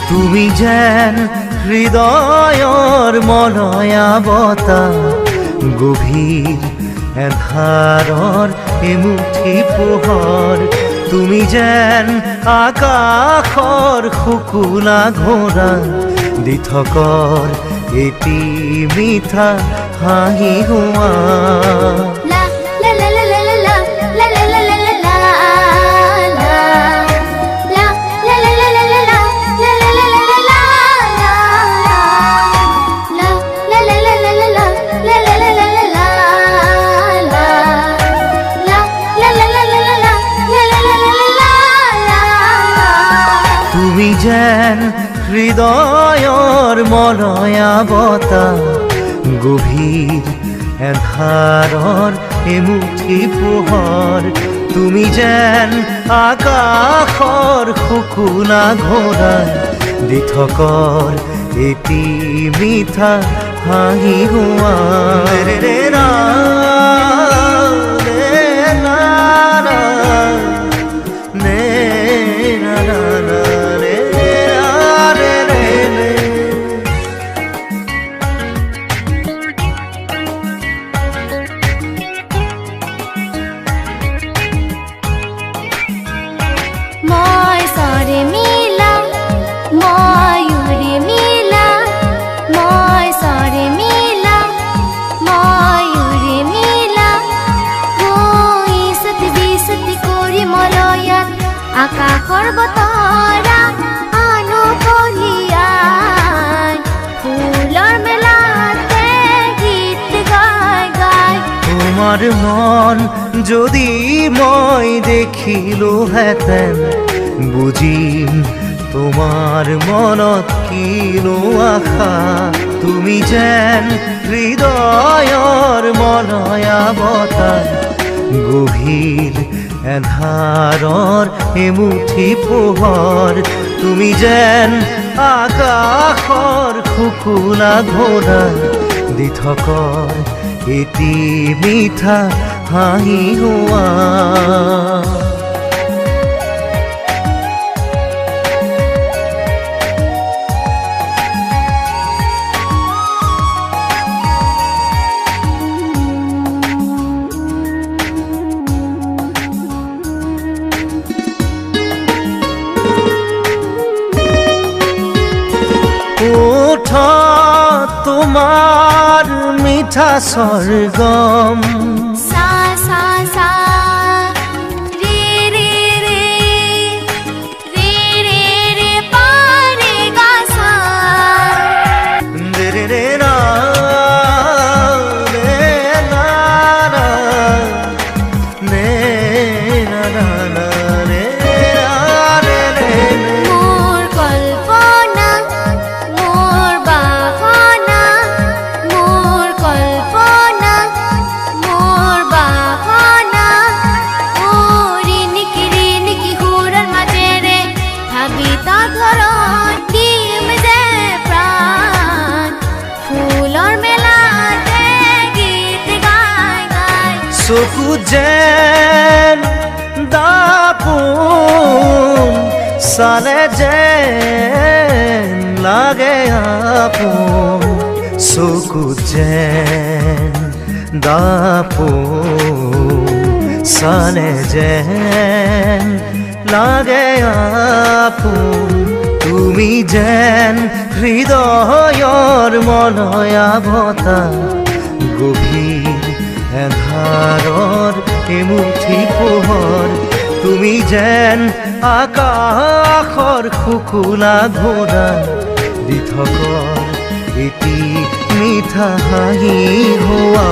তুমি যেন হৃদয়ৰ মলয়া বতাহ, গভীৰ এন্ধাৰৰ এমুঠি পোহৰ। তুমি যেন আকাশৰ শুকুলা ঘোঁৰা, দিঠকৰ এটি মিঠা হাঁহি হোৱা। তুমি যেন হৃদয়ৰ মলয়া বতাহ, গভীৰ এন্ধাৰৰ এমুঠি পোহৰ। তুমি যেন আকাশৰ শুকুলা ঘোঁৰা, দিঠকৰ এটি মিঠা হাঁহি হোৱা। আকাশৰ বতৰা আনো কঢ়িয়াই, ফুলৰ মেলাতে গীত গাই গাই। তোমাৰ মন যদি মই দেখিলোহেঁতেন, বুজিম তোমাৰ মনত কিনো আশা। তুমি যেন হৃদয়ৰ মলয়া বতাহ, গভীৰ এন্ধাৰৰ এমুঠি পোহৰ। তুমি যেন আকাশৰ শুকুলা ঘোঁৰা, দিঠকৰ এটি মিঠা হাঁহি হোৱা। ওঠত তোমাৰ মিঠা স্বৰ্গম, সা সা সা রে রে রে রে রে রে পা রে গা সা। রে রে না রে না না রে না না না রে রে রে। মোর কল্পনা, মোর বাসনা, মোর কল্পনা, মোর বাসনা। ও রিনিকি রিনিকি হুৰৰ মাজেৰে ভাবি ধৰণ দিম যে প্ৰাণ, ফুলৰ মেলাতে গীত গাই গাই। চকুত যেন দাপোন, চালে যেন লাগে আপোন। চকুত যেন দাপোন, চালে যেন লাগে আপোন। তুমি যেন হৃদয়ৰ মলয়া বতাহ, গভীৰ এন্ধাৰৰ এমুঠি পোহৰ। তুমি যেন আকাশৰ শুকুলা ঘোঁৰা, দিঠকৰ এটি মিঠা হাঁহি হোৱা।